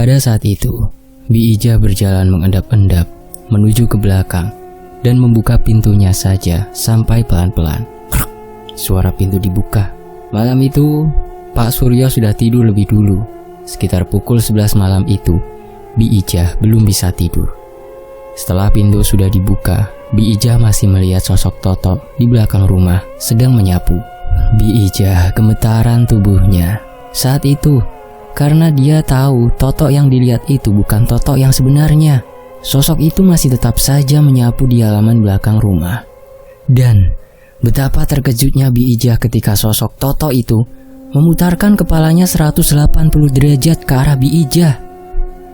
Pada saat itu, Bi Ija berjalan mengendap-endap menuju ke belakang dan membuka pintunya saja sampai pelan-pelan. Krek, suara pintu dibuka. Malam itu, Pak Suryo sudah tidur lebih dulu. Sekitar pukul 11 malam itu, Bi Ija belum bisa tidur. Setelah pintu sudah dibuka, Bi Ija masih melihat sosok Toto di belakang rumah sedang menyapu. Bi Ija gemetaran tubuhnya saat itu karena dia tahu Toto yang dilihat itu bukan Toto yang sebenarnya. Sosok itu masih tetap saja menyapu di halaman belakang rumah. Dan betapa terkejutnya Bi Ija ketika sosok Toto itu memutarkan kepalanya 180 derajat ke arah Bi Ija.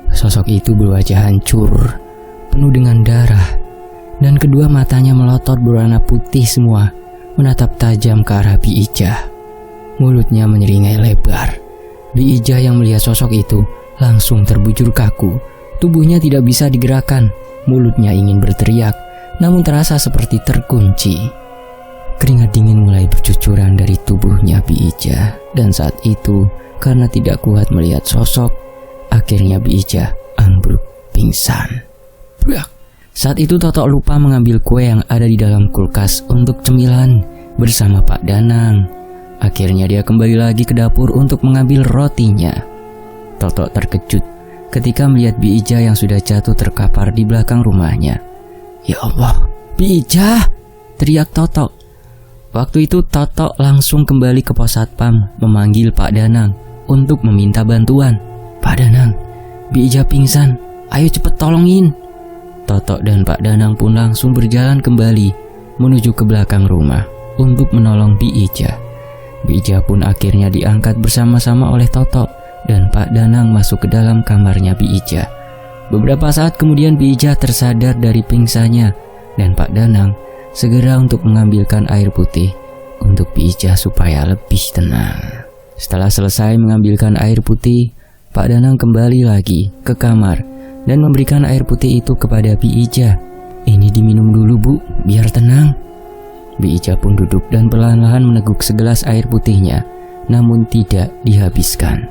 Sosok itu berwajah hancur, penuh dengan darah, dan kedua matanya melotot berwarna putih semua, menatap tajam ke arah Bi Ija. Mulutnya menyeringai lebar. Bi Ija yang melihat sosok itu langsung terbujur kaku. Tubuhnya tidak bisa digerakkan. Mulutnya ingin berteriak, namun terasa seperti terkunci. Keringat dingin mulai bercucuran dari tubuhnya Bi Ija. Dan saat itu, karena tidak kuat melihat sosok, akhirnya Bi Ija ambruk pingsan. Saat itu Toto lupa mengambil kue yang ada di dalam kulkas untuk cemilan bersama Pak Danang. Akhirnya dia kembali lagi ke dapur untuk mengambil rotinya. Toto terkejut ketika melihat Bi Ija yang sudah jatuh terkapar di belakang rumahnya. "Ya Allah, Bi Ija!" teriak Toto. Waktu itu Toto langsung kembali ke pos satpam memanggil Pak Danang untuk meminta bantuan. "Pak Danang, Bi Ija pingsan, ayo cepet tolongin." Toto dan Pak Danang pun langsung berjalan kembali menuju ke belakang rumah untuk menolong Bi Ija. Bi Ija pun akhirnya diangkat bersama-sama oleh Toto dan Pak Danang masuk ke dalam kamarnya Bi Ija. Beberapa saat kemudian Bi Ija tersadar dari pingsannya dan Pak Danang segera untuk mengambilkan air putih untuk Bi Ija supaya lebih tenang. Setelah selesai mengambilkan air putih, Pak Danang kembali lagi ke kamar dan memberikan air putih itu kepada Bi Ija. "Ini diminum dulu, Bu, biar tenang." Bi Ija pun duduk dan perlahan-lahan meneguk segelas air putihnya, namun tidak dihabiskan.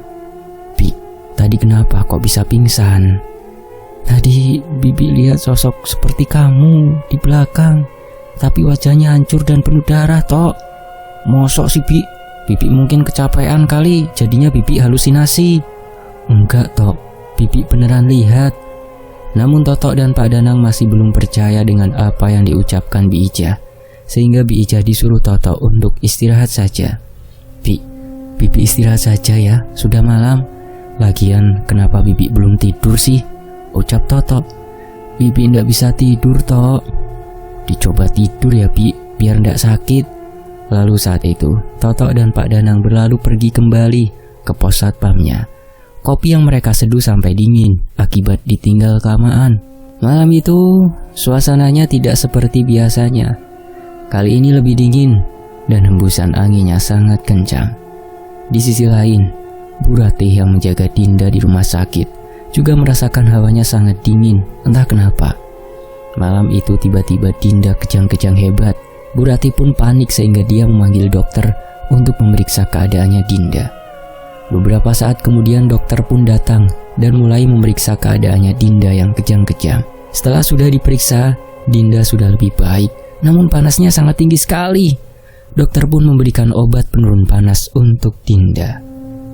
"Bi, tadi kenapa kok bisa pingsan?" "Tadi Bibi lihat sosok seperti kamu di belakang, tapi wajahnya hancur dan penuh darah, Tok." "Mosok sih, Bi? Bibi mungkin kecapean kali, jadinya Bibi halusinasi." "Enggak, Tok, Bibi beneran lihat." Namun Toto dan Pak Danang masih belum percaya dengan apa yang diucapkan Bi Ija, sehingga Bi Ija disuruh Toto untuk istirahat saja. Bibi istirahat saja ya, sudah malam. Lagian kenapa Bibi belum tidur sih?" ucap Toto. "Bibi ndak bisa tidur, Tok." "Dicoba tidur ya, Bi, biar ndak sakit." Lalu saat itu, Toto dan Pak Danang berlalu pergi kembali ke pos satpamnya. Kopi yang mereka seduh sampai dingin akibat ditinggal kelamaan. Malam itu, suasananya tidak seperti biasanya. Kali ini lebih dingin dan hembusan anginnya sangat kencang. Di sisi lain, Bu Ratih yang menjaga Dinda di rumah sakit juga merasakan hawanya sangat dingin, entah kenapa. Malam itu tiba-tiba Dinda kejang-kejang hebat. Bu Ratih pun panik sehingga dia memanggil dokter untuk memeriksa keadaannya Dinda. Beberapa saat kemudian dokter pun datang dan mulai memeriksa keadaannya Dinda yang kejang-kejang. Setelah sudah diperiksa, Dinda sudah lebih baik, namun panasnya sangat tinggi sekali. Dokter pun memberikan obat penurun panas untuk Dinda.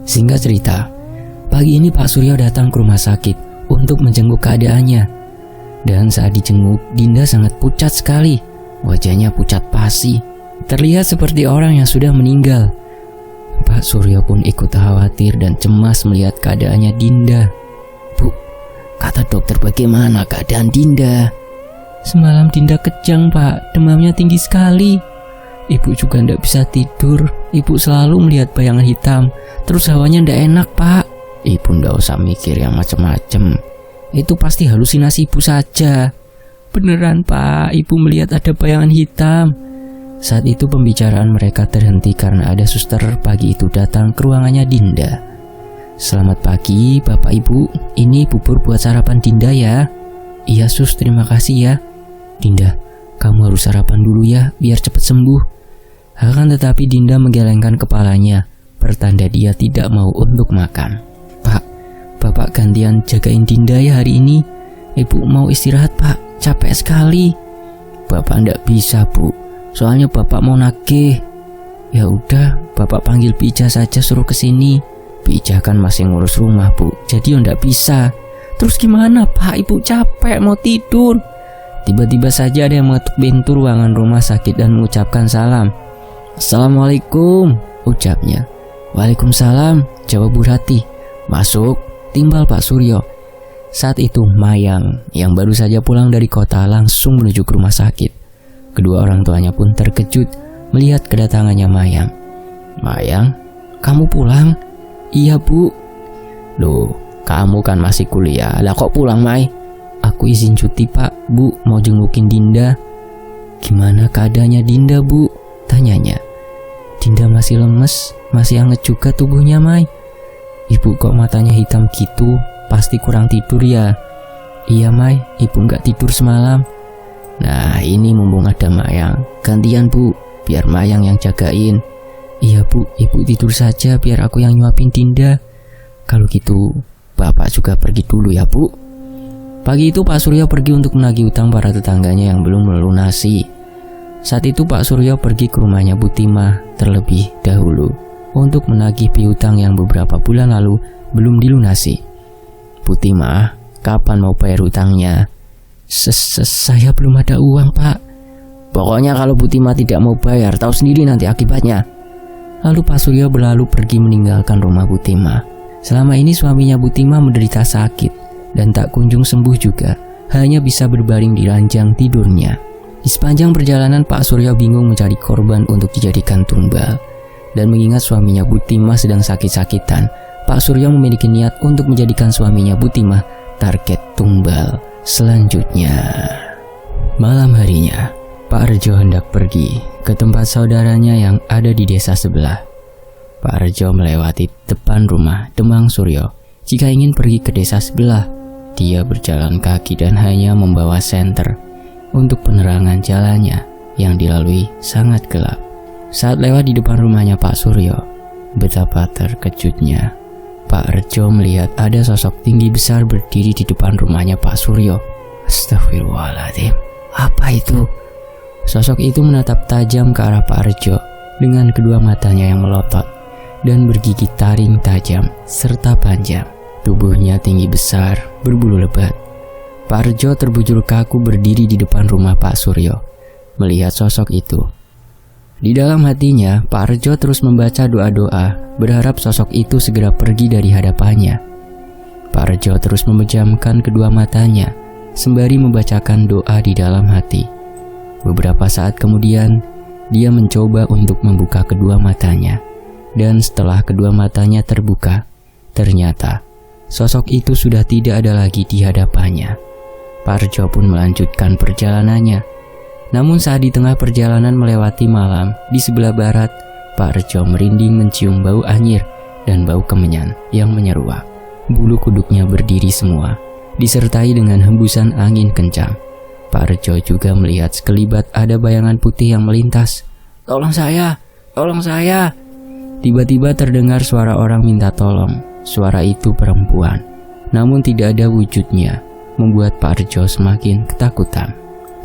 Singkat cerita, pagi ini Pak Suryo datang ke rumah sakit untuk menjenguk keadaannya. Dan saat dijenguk, Dinda sangat pucat sekali. Wajahnya pucat pasi, terlihat seperti orang yang sudah meninggal. Pak Suryo pun ikut khawatir dan cemas melihat keadaannya Dinda. "Bu, kata dokter bagaimana keadaan Dinda?" "Semalam Dinda kejang, Pak. Demamnya tinggi sekali. Ibu juga ndak bisa tidur. Ibu selalu melihat bayangan hitam. Terus hawanya ndak enak, Pak." "Ibu ndak usah mikir yang macam-macam. Itu pasti halusinasi ibu saja." "Beneran, Pak. Ibu melihat ada bayangan hitam." Saat itu pembicaraan mereka terhenti karena ada suster pagi itu datang ke ruangannya Dinda. "Selamat pagi, Bapak Ibu. Ini bubur buat sarapan Dinda ya." "Iya, Sus, terima kasih ya." "Dinda, kamu harus sarapan dulu ya, biar cepat sembuh." Akan tetapi Dinda menggelengkan kepalanya, pertanda dia tidak mau untuk makan. "Pak, Bapak Bapak gantian jagain Dinda ya hari ini. Ibu mau istirahat Pak, capek sekali. Bapak ndak bisa Bu, soalnya Bapak mau nagih. Ya udah, Bapak panggil Bi Ija saja suruh kesini. Bi Ija kan masih ngurus rumah Bu, jadi ndak bisa. Terus gimana Pak, Ibu capek mau tidur. Tiba-tiba saja ada yang mengetuk pintu ruangan rumah sakit dan mengucapkan salam. Assalamualaikum, ucapnya. Waalaikumsalam, jawab Bu Rati. Masuk, timbal Pak Suryo. Saat itu Mayang yang baru saja pulang dari kota langsung menuju ke rumah sakit. Kedua orang tuanya pun terkejut melihat kedatangannya Mayang. Mayang, kamu pulang? Iya Bu. Loh, kamu kan masih kuliah, lah kok pulang Mai? Aku izin cuti Pak, Bu mau jengukin Dinda. Gimana keadaannya Dinda Bu? Tanyanya. Dinda masih lemes, masih hangat juga tubuhnya Mai. Ibu kok matanya hitam gitu, pasti kurang tidur ya. Iya Mai, Ibu nggak tidur semalam. Nah ini mumpung ada Mayang, gantian Bu, biar Mayang yang jagain. Iya Bu, Ibu tidur saja biar aku yang nyuapin Dinda. Kalau gitu Bapak juga pergi dulu ya Bu. Pagi itu Pak Suryo pergi untuk menagih utang para tetangganya yang belum melunasi. Saat itu Pak Suryo pergi ke rumahnya Bu Timah terlebih dahulu untuk menagih piutang yang beberapa bulan lalu belum dilunasi. Bu Timah, kapan mau bayar utangnya? Saya belum ada uang Pak. Pokoknya kalau Bu Timah tidak mau bayar, tahu sendiri nanti akibatnya. Lalu Pak Suryo berlalu pergi meninggalkan rumah Bu Timah. Selama ini suaminya Bu Timah menderita sakit dan tak kunjung sembuh juga, hanya bisa berbaring di ranjang tidurnya. Di sepanjang perjalanan Pak Suryo bingung mencari korban untuk dijadikan tumbal. Dan mengingat suaminya Bu Timah sedang sakit-sakitan, Pak Suryo memiliki niat untuk menjadikan suaminya Bu Timah target tumbal selanjutnya. Malam harinya, Pak Rejo hendak pergi ke tempat saudaranya yang ada di desa sebelah. Pak Rejo melewati depan rumah Demang Suryo. Jika ingin pergi ke desa sebelah, dia berjalan kaki dan hanya membawa senter untuk penerangan jalannya yang dilalui sangat gelap. Saat lewat di depan rumahnya Pak Suryo, betapa terkejutnya Pak Rejo melihat ada sosok tinggi besar berdiri di depan rumahnya Pak Suryo. Astagfirullahaladzim, apa itu? Sosok itu menatap tajam ke arah Pak Rejo dengan kedua matanya yang melotot dan bergigi taring tajam serta panjang. Tubuhnya tinggi besar, berbulu lebat. Pak Rejo terbujur kaku berdiri di depan rumah Pak Suryo melihat sosok itu. Di dalam hatinya, Pak Rejo terus membaca doa-doa, berharap sosok itu segera pergi dari hadapannya. Pak Rejo terus memejamkan kedua matanya, sembari membacakan doa di dalam hati. Beberapa saat kemudian, dia mencoba untuk membuka kedua matanya. Dan setelah kedua matanya terbuka, ternyata sosok itu sudah tidak ada lagi di hadapannya. Pak Rejo pun melanjutkan perjalanannya. Namun saat di tengah perjalanan melewati malam, di sebelah barat, Pak Rejo merinding mencium bau anyir dan bau kemenyan yang menyeruak. Bulu kuduknya berdiri semua, disertai dengan hembusan angin kencang. Pak Rejo juga melihat sekelibat ada bayangan putih yang melintas. Tolong saya, tolong saya. Tiba-tiba terdengar suara orang minta tolong. Suara itu perempuan, namun tidak ada wujudnya, membuat Pak Rejo semakin ketakutan.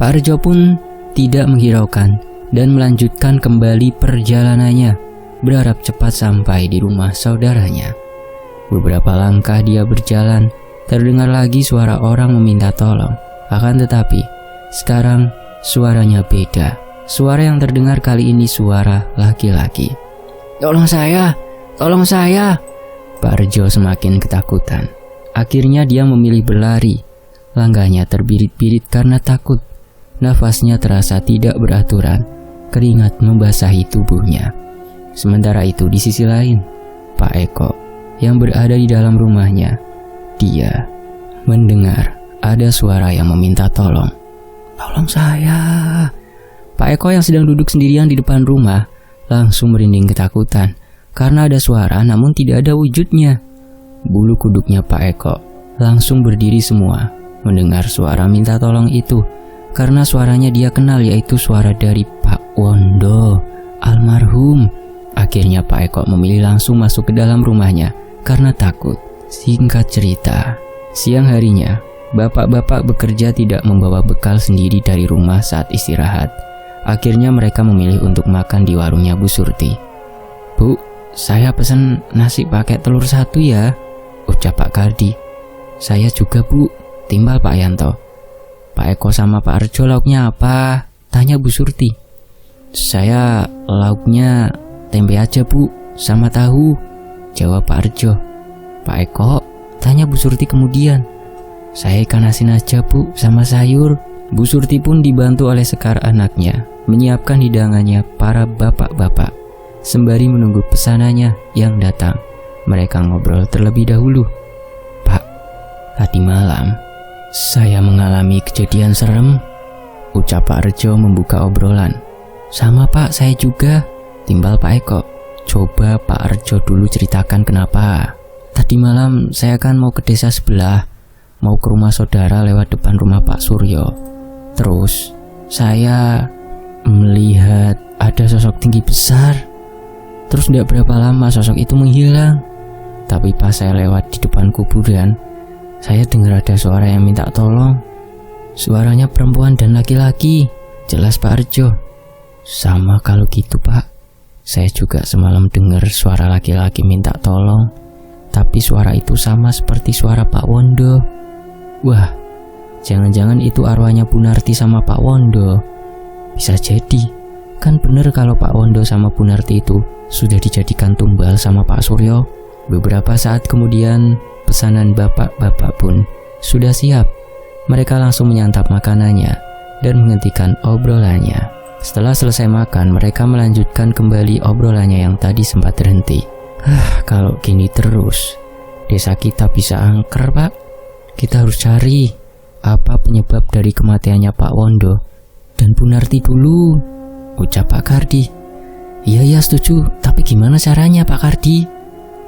Pak Rejo pun tidak menghiraukan dan melanjutkan kembali perjalanannya, berharap cepat sampai di rumah saudaranya. Beberapa langkah dia berjalan, terdengar lagi suara orang meminta tolong. Akan tetapi, sekarang suaranya beda. Suara yang terdengar kali ini suara laki-laki. Tolong saya, tolong saya. Pak Rejo semakin ketakutan. Akhirnya dia memilih berlari. Langkahnya terbirit-birit karena takut. Nafasnya terasa tidak beraturan, keringat membasahi tubuhnya. Sementara itu di sisi lain, Pak Eko yang berada di dalam rumahnya, dia mendengar ada suara yang meminta tolong. Tolong saya. Pak Eko yang sedang duduk sendirian di depan rumah langsung merinding ketakutan karena ada suara namun tidak ada wujudnya. Bulu kuduknya Pak Eko langsung berdiri semua mendengar suara minta tolong itu. Karena suaranya dia kenal, yaitu suara dari Pak Wondo, almarhum. Akhirnya Pak Eko memilih langsung masuk ke dalam rumahnya karena takut. Singkat cerita, siang harinya, bapak-bapak bekerja tidak membawa bekal sendiri dari rumah saat istirahat. Akhirnya mereka memilih untuk makan di warungnya Bu Surti. "Bu, saya pesen nasi pakai telur 1 ya," ucap Pak Kardi. "Saya juga Bu," timbal Pak Yanto. "Pak Eko sama Pak Arjo lauknya apa?" tanya Bu Surti. "Saya lauknya tempe aja Bu, sama tahu," jawab Pak Arjo. "Pak Eko?" tanya Bu Surti kemudian. "Saya ikan asin aja Bu, sama sayur." Bu Surti pun dibantu oleh Sekar anaknya menyiapkan hidangannya para bapak-bapak. Sembari menunggu pesanannya yang datang, mereka ngobrol terlebih dahulu. "Pak, tadi malam saya mengalami kejadian serem," ucap Pak Arjo membuka obrolan. "Sama Pak, saya juga," timbal Pak Eko. "Coba Pak Arjo dulu ceritakan kenapa." "Tadi malam saya kan mau ke desa sebelah, mau ke rumah saudara lewat depan rumah Pak Suryo. Terus saya melihat ada sosok tinggi besar. Terus tidak berapa lama sosok itu menghilang. Tapi pas saya lewat di depan kuburan, saya dengar ada suara yang minta tolong. Suaranya perempuan dan laki-laki," jelas Pak Arjo. "Sama kalau gitu Pak, saya juga semalam dengar suara laki-laki minta tolong. Tapi suara itu sama seperti suara Pak Wondo." "Wah, jangan-jangan itu arwahnya Bu Narti sama Pak Wondo." "Bisa jadi, kan bener kalau Pak Wondo sama Bu Narti itu sudah dijadikan tumbal sama Pak Suryo." Beberapa saat kemudian, pesanan bapak-bapak pun sudah siap. Mereka langsung menyantap makanannya dan menghentikan obrolannya. Setelah selesai makan, mereka melanjutkan kembali obrolannya yang tadi sempat terhenti. "Kalau gini terus, desa kita bisa angker Pak. Kita harus cari apa penyebab dari kematiannya Pak Wondo dan Bu Narti dulu," ucap Pak Kardi. Iya setuju, tapi gimana caranya Pak Kardi?"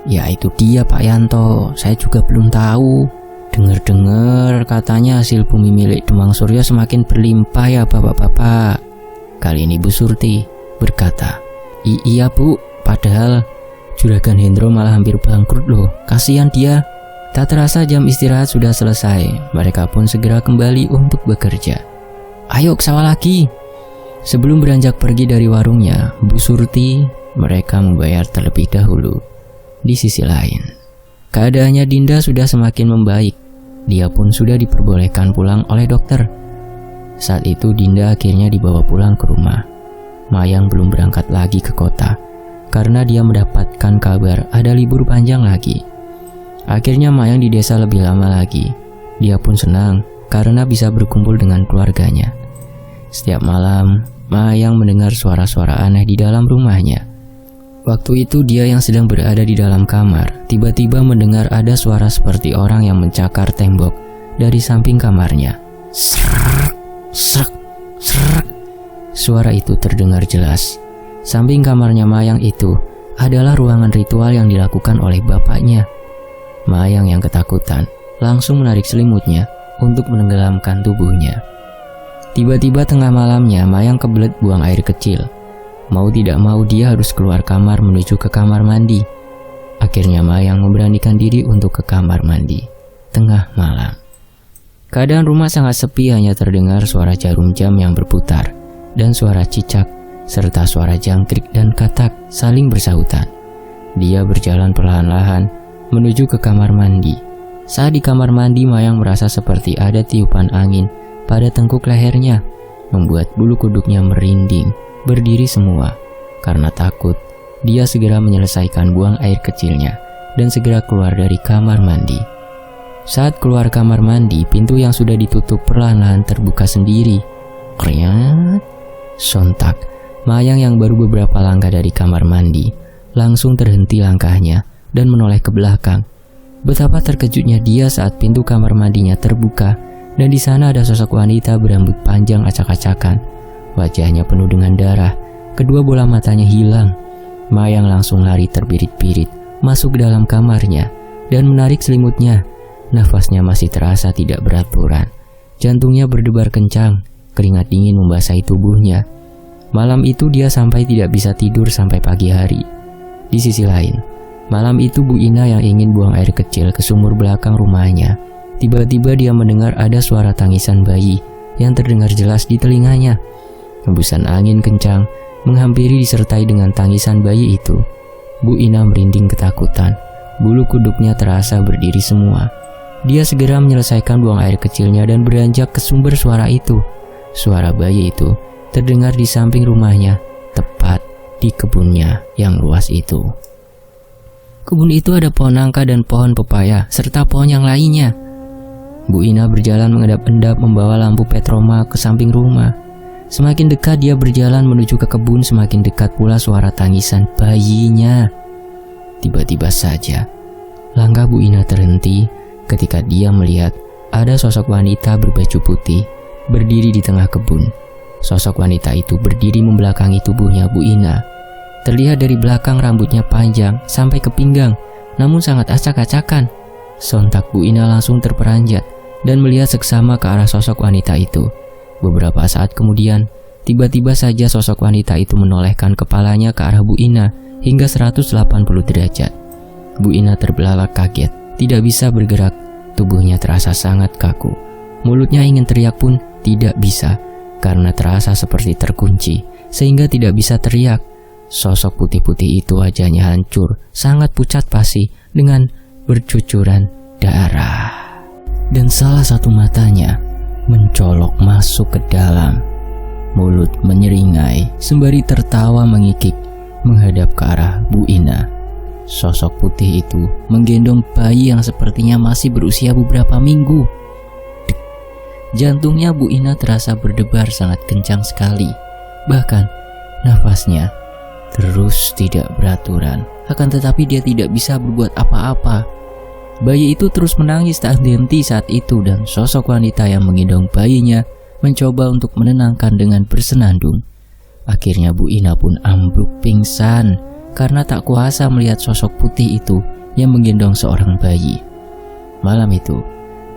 "Ya itu dia Pak Yanto, saya juga belum tahu. Dengar-dengar katanya hasil bumi milik Demang Suryo semakin berlimpah ya bapak-bapak." Kali ini Bu Surti berkata, Iya Bu, padahal Juragan Hendro malah hampir bangkrut loh, kasihan dia." Tak terasa jam istirahat sudah selesai. Mereka pun segera kembali untuk bekerja. "Ayo ke sawah lagi." Sebelum beranjak pergi dari warungnya, Bu Surti, mereka membayar terlebih dahulu. Di sisi lain, keadaannya Dinda sudah semakin membaik. Dia pun sudah diperbolehkan pulang oleh dokter. Saat itu Dinda akhirnya dibawa pulang ke rumah. Mayang belum berangkat lagi ke kota, karena dia mendapatkan kabar ada libur panjang lagi. Akhirnya Mayang di desa lebih lama lagi. Dia pun senang karena bisa berkumpul dengan keluarganya. Setiap malam, Mayang mendengar suara-suara aneh di dalam rumahnya. Waktu itu dia yang sedang berada di dalam kamar, tiba-tiba mendengar ada suara seperti orang yang mencakar tembok dari samping kamarnya. Srek, srek, srek. Suara itu terdengar jelas. Samping kamarnya Mayang itu adalah ruangan ritual yang dilakukan oleh bapaknya. Mayang yang ketakutan langsung menarik selimutnya untuk menenggelamkan tubuhnya. Tiba-tiba tengah malamnya Mayang kebelet buang air kecil. Mau tidak mau dia harus keluar kamar menuju ke kamar mandi. Akhirnya Mayang memberanikan diri untuk ke kamar mandi tengah malam. Keadaan rumah sangat sepi, hanya terdengar suara jarum jam yang berputar dan suara cicak serta suara jangkrik dan katak saling bersahutan. Dia berjalan perlahan-lahan menuju ke kamar mandi. Saat di kamar mandi, Mayang merasa seperti ada tiupan angin pada tengkuk lehernya, membuat bulu kuduknya merinding, berdiri semua. Karena takut, dia segera menyelesaikan buang air kecilnya dan segera keluar dari kamar mandi. Saat keluar kamar mandi, pintu yang sudah ditutup perlahan-lahan terbuka sendiri. Kriat. Sontak, Mayang yang baru beberapa langkah dari kamar mandi langsung terhenti langkahnya dan menoleh ke belakang. Betapa terkejutnya dia saat pintu kamar mandinya terbuka dan di sana ada sosok wanita berambut panjang acak-acakan. Wajahnya penuh dengan darah, kedua bola matanya hilang. Mayang langsung lari terbirit-birit masuk ke dalam kamarnya dan menarik selimutnya. Nafasnya masih terasa tidak beraturan. Jantungnya berdebar kencang, keringat dingin membasahi tubuhnya. Malam itu dia sampai tidak bisa tidur sampai pagi hari. Di sisi lain, Malam itu Bu Ina yang ingin buang air kecil ke sumur belakang rumahnya. Tiba-tiba dia mendengar ada suara tangisan bayi yang terdengar jelas di telinganya. Hembusan angin kencang menghampiri disertai dengan tangisan bayi itu. Bu Ina merinding ketakutan. Bulu kuduknya terasa berdiri semua. Dia segera menyelesaikan buang air kecilnya dan beranjak ke sumber suara itu. Suara bayi itu terdengar di samping rumahnya, tepat di kebunnya yang luas itu. Kebun itu ada pohon nangka dan pohon pepaya, serta pohon yang lainnya. Bu Ina berjalan mengendap-endap membawa lampu petroma ke samping rumah. Semakin dekat dia berjalan menuju ke kebun, semakin dekat pula suara tangisan bayinya. Tiba-tiba saja, langkah Bu Ina terhenti ketika dia melihat ada sosok wanita berbaju putih berdiri di tengah kebun. Sosok wanita itu berdiri membelakangi tubuhnya Bu Ina. Terlihat dari belakang rambutnya panjang sampai ke pinggang, namun sangat acak-acakan. Sontak Bu Ina langsung terperanjat dan melihat seksama ke arah sosok wanita itu. Beberapa saat kemudian, tiba-tiba saja sosok wanita itu menolehkan kepalanya ke arah Bu Ina hingga 180 derajat. Bu Ina terbelalak kaget, tidak bisa bergerak, tubuhnya terasa sangat kaku. Mulutnya ingin teriak pun tidak bisa, karena terasa seperti terkunci, sehingga tidak bisa teriak. Sosok putih-putih itu wajahnya hancur, sangat pucat pasi dengan bercucuran darah. Dan salah satu matanya mencolok masuk ke dalam. Mulut menyeringai sembari tertawa mengikik menghadap ke arah Bu Ina. Sosok putih itu menggendong bayi yang sepertinya masih berusia beberapa minggu. Dek. Jantungnya Bu Ina terasa berdebar sangat kencang sekali. Bahkan nafasnya terus tidak beraturan, akan tetapi dia tidak bisa berbuat apa-apa. Bayi itu terus menangis tak henti saat itu, dan sosok wanita yang menggendong bayinya mencoba untuk menenangkan dengan bersenandung. Akhirnya Bu Ina pun ambruk pingsan karena tak kuasa melihat sosok putih itu yang menggendong seorang bayi. Malam itu,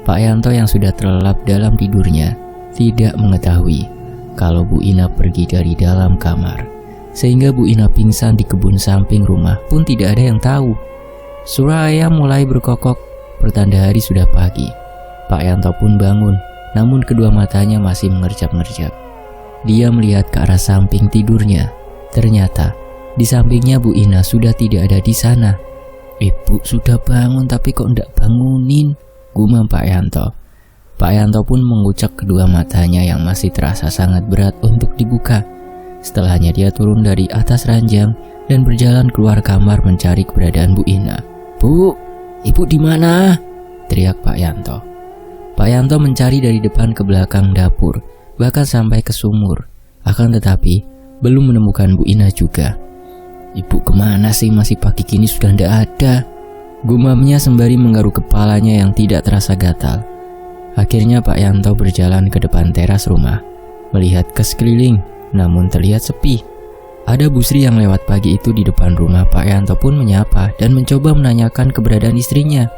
Pak Yanto yang sudah terlelap dalam tidurnya tidak mengetahui kalau Bu Ina pergi dari dalam kamar. Sehingga Bu Ina pingsan di kebun samping rumah pun tidak ada yang tahu. Suara ayam mulai berkokok, pertanda hari sudah pagi. Pak Yanto pun bangun, namun kedua matanya masih mengerjap-ngerjap. Dia melihat ke arah samping tidurnya. Ternyata di sampingnya Bu Ina sudah tidak ada di sana. Ibu sudah bangun tapi kok tidak bangunin, gumam Pak Yanto. Pak Yanto pun mengucek kedua matanya yang masih terasa sangat berat untuk dibuka. Setelahnya dia turun dari atas ranjang dan berjalan keluar kamar mencari keberadaan Bu Ina. "Bu, ibu di mana?" teriak Pak Yanto. Pak Yanto mencari dari depan ke belakang dapur, bahkan sampai ke sumur. Akan tetapi belum menemukan Bu Ina juga. "Ibu kemana sih, masih pagi gini sudah tidak ada?" gumamnya sembari menggaruk kepalanya yang tidak terasa gatal. Akhirnya Pak Yanto berjalan ke depan teras rumah, melihat ke sekeliling, namun terlihat sepi. Ada Bu Sri yang lewat pagi itu di depan rumah. Pak Yanto pun menyapa dan mencoba menanyakan keberadaan istrinya.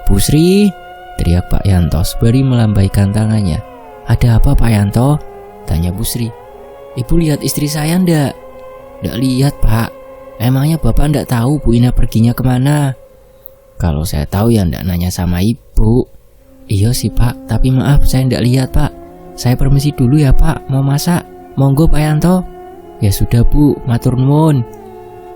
"Bu Sri," teriak Pak Yanto sembari melambaikan tangannya. "Ada apa Pak Yanto?" tanya Bu Sri. "Ibu lihat istri saya ndak?" "Ndak lihat Pak. Emangnya Bapak ndak tahu Bu Ina perginya kemana?" "Kalau saya tahu ya ndak nanya sama Ibu." "Iya sih Pak, tapi maaf saya ndak lihat Pak. Saya permisi dulu ya Pak, mau masak. Monggo Pak Yanto." "Ya sudah Bu, matur nuwun."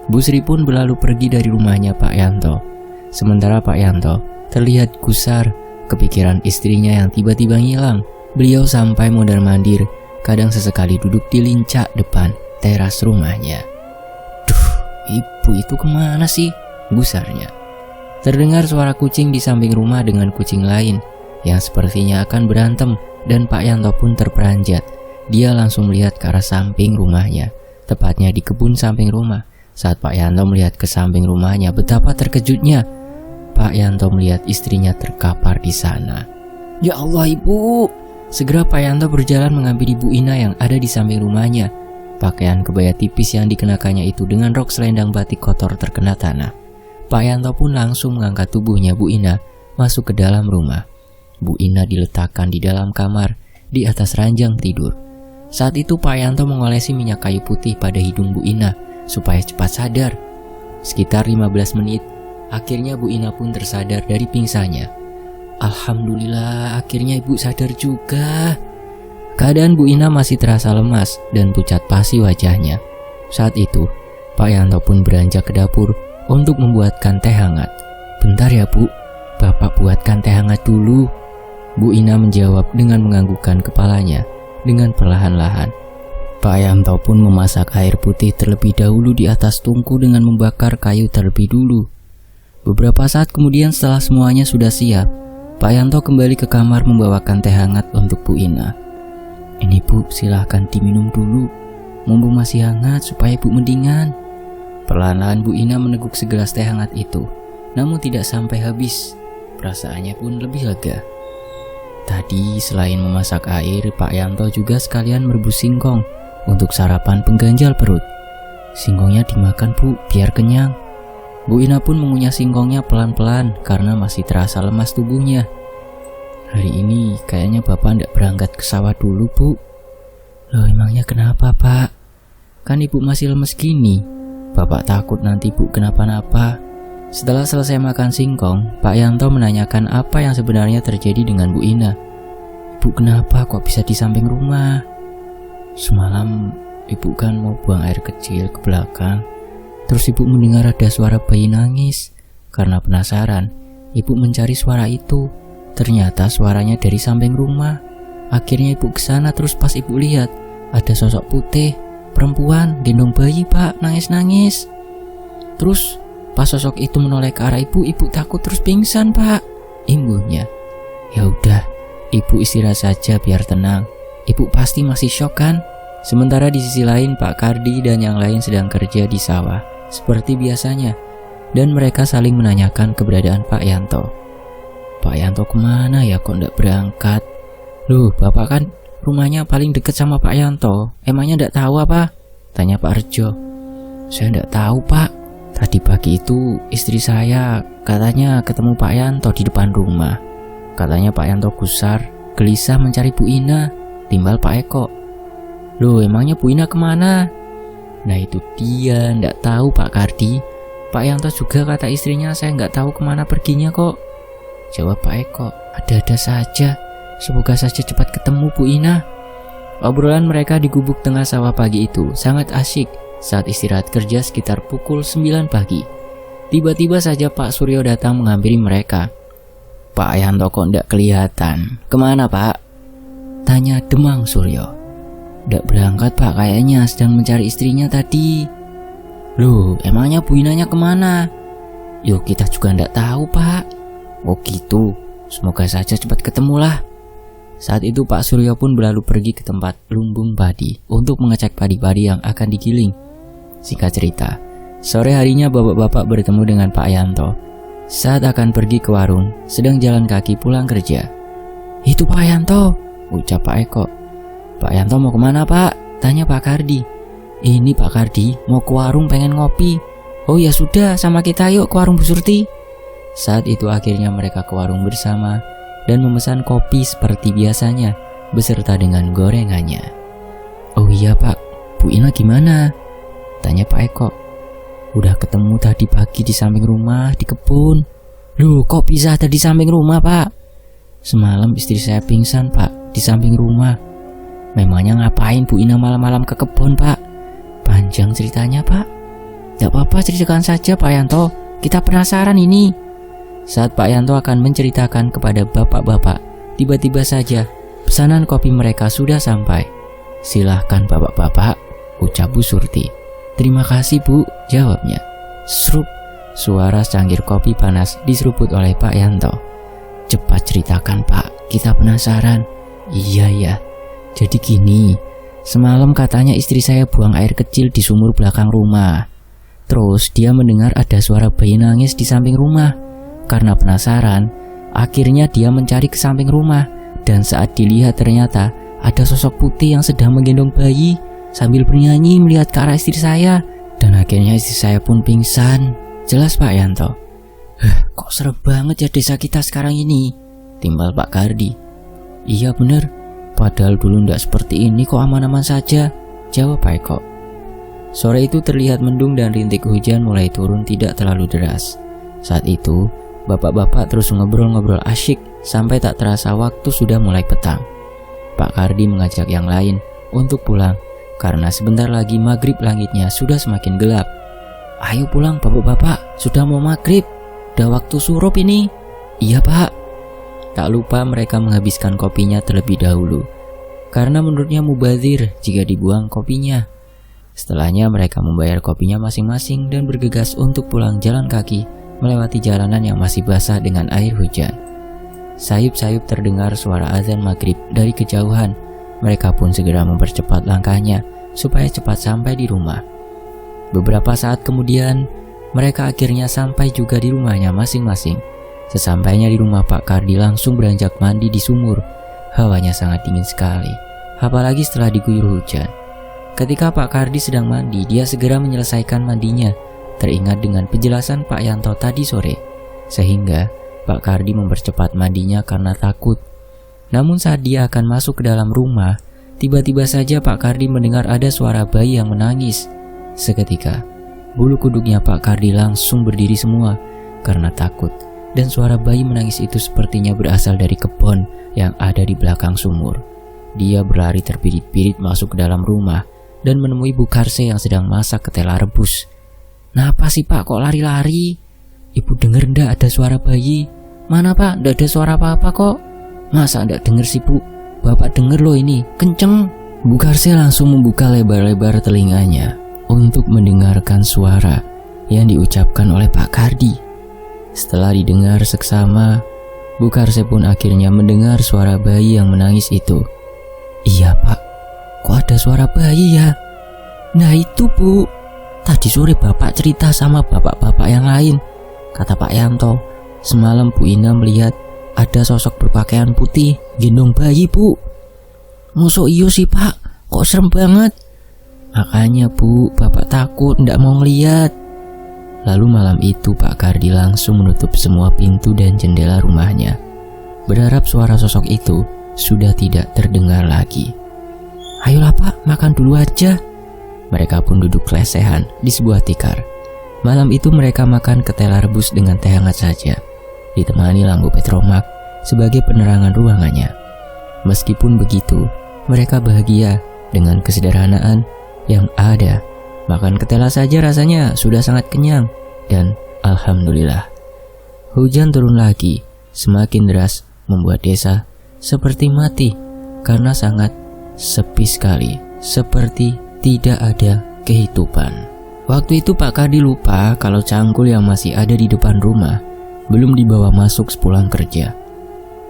Bu Sri pun berlalu pergi dari rumahnya Pak Yanto. Sementara Pak Yanto terlihat gusar, kepikiran istrinya yang tiba-tiba ngilang. Beliau sampai mondar-mandir, kadang sesekali duduk di lincah depan teras rumahnya. "Duh, ibu itu kemana sih?" gusarnya. Terdengar suara kucing di samping rumah dengan kucing lain yang sepertinya akan berantem, dan Pak Yanto pun terperanjat. Dia langsung melihat ke arah samping rumahnya, tepatnya di kebun samping rumah. Saat Pak Yanto melihat ke samping rumahnya, betapa terkejutnya. Pak Yanto melihat istrinya terkapar di sana. "Ya Allah Ibu!" Segera Pak Yanto berjalan menghampiri Bu Ina yang ada di samping rumahnya. Pakaian kebaya tipis yang dikenakannya itu dengan rok selendang batik kotor terkena tanah. Pak Yanto pun langsung mengangkat tubuhnya Bu Ina masuk ke dalam rumah. Bu Ina diletakkan di dalam kamar, di atas ranjang tidur. Saat itu Pak Yanto mengolesi minyak kayu putih pada hidung Bu Ina supaya cepat sadar. Sekitar 15 menit Akhirnya Bu Ina pun tersadar dari pingsannya. Alhamdulillah, akhirnya ibu sadar juga. Keadaan Bu Ina masih terasa lemas dan pucat pasi wajahnya. Saat itu, Pak Yanto pun beranjak ke dapur untuk membuatkan teh hangat. Bentar ya Bu, Bapak buatkan teh hangat dulu. Bu Ina menjawab dengan menganggukkan kepalanya dengan perlahan-lahan. Pak Yanto pun memasak air putih terlebih dahulu di atas tungku dengan membakar kayu terlebih dulu. Beberapa saat kemudian setelah semuanya sudah siap, Pak Yanto kembali ke kamar membawakan teh hangat untuk Bu Ina. Ini Bu, silahkan diminum dulu, mumpung masih hangat supaya Ibu mendingan. Perlahan-lahan Bu Ina meneguk segelas teh hangat itu, namun tidak sampai habis. Perasaannya pun lebih lega. Tadi selain memasak air, Pak Yanto juga sekalian merebus singkong untuk sarapan pengganjal perut. Singkongnya dimakan Bu, biar kenyang. Bu Ina pun mengunyah singkongnya pelan-pelan karena masih terasa lemas tubuhnya. Hari ini kayaknya Bapak ndak berangkat ke sawah dulu Bu. Loh emangnya kenapa Pak? Kan Ibu masih lemes gini. Bapak takut nanti Bu kenapa-napa. Setelah selesai makan singkong, Pak Yanto menanyakan apa yang sebenarnya terjadi dengan Bu Ina. Ibu kenapa kok bisa di samping rumah? Semalam Ibu kan mau buang air kecil ke belakang. Terus Ibu mendengar ada suara bayi nangis. Karena penasaran, Ibu mencari suara itu. Ternyata suaranya dari samping rumah. Akhirnya Ibu kesana, terus pas Ibu lihat ada sosok putih, perempuan gendong bayi Pak, nangis-nangis. Terus pas sosok itu menoleh ke arah Ibu, Ibu takut terus pingsan Pak, imbuhnya. Ya udah, Ibu istirahat saja biar tenang. Ibu pasti masih syok kan? Sementara di sisi lain Pak Kardi dan yang lain sedang kerja di sawah seperti biasanya, dan mereka saling menanyakan keberadaan Pak Yanto. Pak Yanto kemana ya kok ndak berangkat? Loh Bapak kan rumahnya paling dekat sama Pak Yanto, emangnya ndak tahu apa? Tanya Pak Rejo. Saya ndak tahu Pak, tadi pagi itu istri saya katanya ketemu Pak Yanto di depan rumah. Katanya Pak Yanto gusar, gelisah mencari Bu Ina, timbal Pak Eko. Loh emangnya Bu Ina kemana? Nah itu dia, ndak tahu Pak Kardi. Pak Yanto juga kata istrinya saya nggak tahu kemana perginya kok. Jawab Pak Eko, ada-ada saja. Semoga saja cepat ketemu Bu Ina. Obrolan mereka di gubuk tengah sawah pagi itu sangat asyik saat istirahat kerja sekitar pukul 9 pagi. Tiba-tiba saja Pak Suryo datang menghampiri mereka. Pak Yanto kok ndak kelihatan. Kemana Pak? Tanya Demang Suryo. Ndak berangkat Pak, kayaknya sedang mencari istrinya tadi. Loh emangnya Bu Inanya kemana? Yuk kita juga ndak tahu Pak. Oh gitu, semoga saja cepat ketemulah. Saat itu Pak Suryo pun berlalu pergi ke tempat lumbung padi untuk mengecek padi-padi yang akan digiling. Singkat cerita, sore harinya bapak-bapak bertemu dengan Pak Yanto saat akan pergi ke warung, sedang jalan kaki pulang kerja. Itu Pak Yanto, ucap Pak Eko. Pak Yanto mau kemana Pak? Tanya Pak Kardi. Ini Pak Kardi mau ke warung pengen ngopi. Oh ya sudah, sama kita yuk ke warung Bu Surti. Saat itu akhirnya mereka ke warung bersama dan memesan kopi seperti biasanya beserta dengan gorengannya. Oh iya Pak, Bu Ina gimana? Tanya Pak Eko. Udah ketemu tadi pagi di samping rumah di kebun. Loh kok bisa ada di samping rumah Pak? Semalam istri saya pingsan Pak di samping rumah. Memangnya ngapain Bu Ina malam-malam ke kebun Pak? Panjang ceritanya Pak. Gak apa-apa, ceritakan saja Pak Yanto, kita penasaran ini. Saat Pak Yanto akan menceritakan kepada bapak-bapak, tiba-tiba saja pesanan kopi mereka sudah sampai. Silahkan bapak-bapak, ucap Bu Surti. Terima kasih Bu, jawabnya. Srup, suara secangkir kopi panas diseruput oleh Pak Yanto. Cepat ceritakan Pak, kita penasaran. Iya ya, jadi gini, semalam katanya istri saya buang air kecil di sumur belakang rumah. Terus dia mendengar ada suara bayi nangis di samping rumah. Karena penasaran, akhirnya dia mencari ke samping rumah. Dan saat dilihat ternyata ada sosok putih yang sedang menggendong bayi sambil bernyanyi melihat ke arah istri saya. Dan akhirnya istri saya pun pingsan. Jelas Pak Yanto. Kok serem banget ya desa kita sekarang ini, timbal Pak Kardi. Iya bener, padahal dulu ndak seperti ini kok, aman-aman saja, jawab Pak Eko. Sore itu terlihat mendung dan rintik hujan mulai turun tidak terlalu deras. Saat itu, bapak-bapak terus ngobrol-ngobrol asyik sampai tak terasa waktu sudah mulai petang. Pak Kardi mengajak yang lain untuk pulang karena sebentar lagi maghrib langitnya sudah semakin gelap. "Ayo pulang bapak-bapak, sudah mau maghrib, udah waktu surup ini." "Iya pak." Tak lupa mereka menghabiskan kopinya terlebih dahulu karena menurutnya mubazir jika dibuang kopinya. Setelahnya mereka membayar kopinya masing-masing dan bergegas untuk pulang jalan kaki melewati jalanan yang masih basah dengan air hujan. Sayup-sayup terdengar suara azan maghrib dari kejauhan. Mereka pun segera mempercepat langkahnya supaya cepat sampai di rumah. Beberapa saat kemudian, mereka akhirnya sampai juga di rumahnya masing-masing. Sesampainya di rumah, Pak Kardi langsung beranjak mandi di sumur. Hawanya sangat dingin sekali, apalagi setelah diguyur hujan. Ketika Pak Kardi sedang mandi, dia segera menyelesaikan mandinya, teringat dengan penjelasan Pak Yanto tadi sore, sehingga Pak Kardi mempercepat mandinya karena takut. Namun saat dia akan masuk ke dalam rumah, tiba-tiba saja Pak Kardi mendengar ada suara bayi yang menangis. Seketika, bulu kuduknya Pak Kardi langsung berdiri semua karena takut, dan suara bayi menangis itu sepertinya berasal dari kebun yang ada di belakang sumur. Dia berlari terpirit-pirit masuk ke dalam rumah dan menemui Bu Karse yang sedang masak ketela rebus. "Napa sih Pak kok lari-lari? Ibu denger ndak ada suara bayi?" "Mana Pak, ndak ada suara apa-apa kok." "Masa ndak denger sih Bu? Bapak denger loh ini, kenceng." Bu Karse langsung membuka lebar-lebar telinganya untuk mendengarkan suara yang diucapkan oleh Pak Kardi. Setelah didengar seksama, Bu Karse pun akhirnya mendengar suara bayi yang menangis itu. "Iya Pak, kok ada suara bayi ya?" "Nah itu Bu, tadi sore Bapak cerita sama bapak-bapak yang lain. Kata Pak Yanto, semalam Bu Ina melihat ada sosok berpakaian putih gendong bayi Bu." "Mosok iyo sih Pak, kok serem banget." "Makanya Bu, Bapak takut ndak mau ngeliat." Lalu malam itu Pak Kardi langsung menutup semua pintu dan jendela rumahnya, berharap suara sosok itu sudah tidak terdengar lagi. "Ayolah Pak, makan dulu aja." Mereka pun duduk lesehan di sebuah tikar. Malam itu mereka makan ketela rebus dengan teh hangat saja, ditemani lampu petromak sebagai penerangan ruangannya. Meskipun begitu, mereka bahagia dengan kesederhanaan yang ada. Makan ketela saja rasanya sudah sangat kenyang, dan alhamdulillah. Hujan turun lagi, semakin deras, membuat desa seperti mati karena sangat sepi sekali, seperti tidak ada kehidupan. Waktu itu Pak Kardi lupa kalau cangkul yang masih ada di depan rumah belum dibawa masuk sepulang kerja.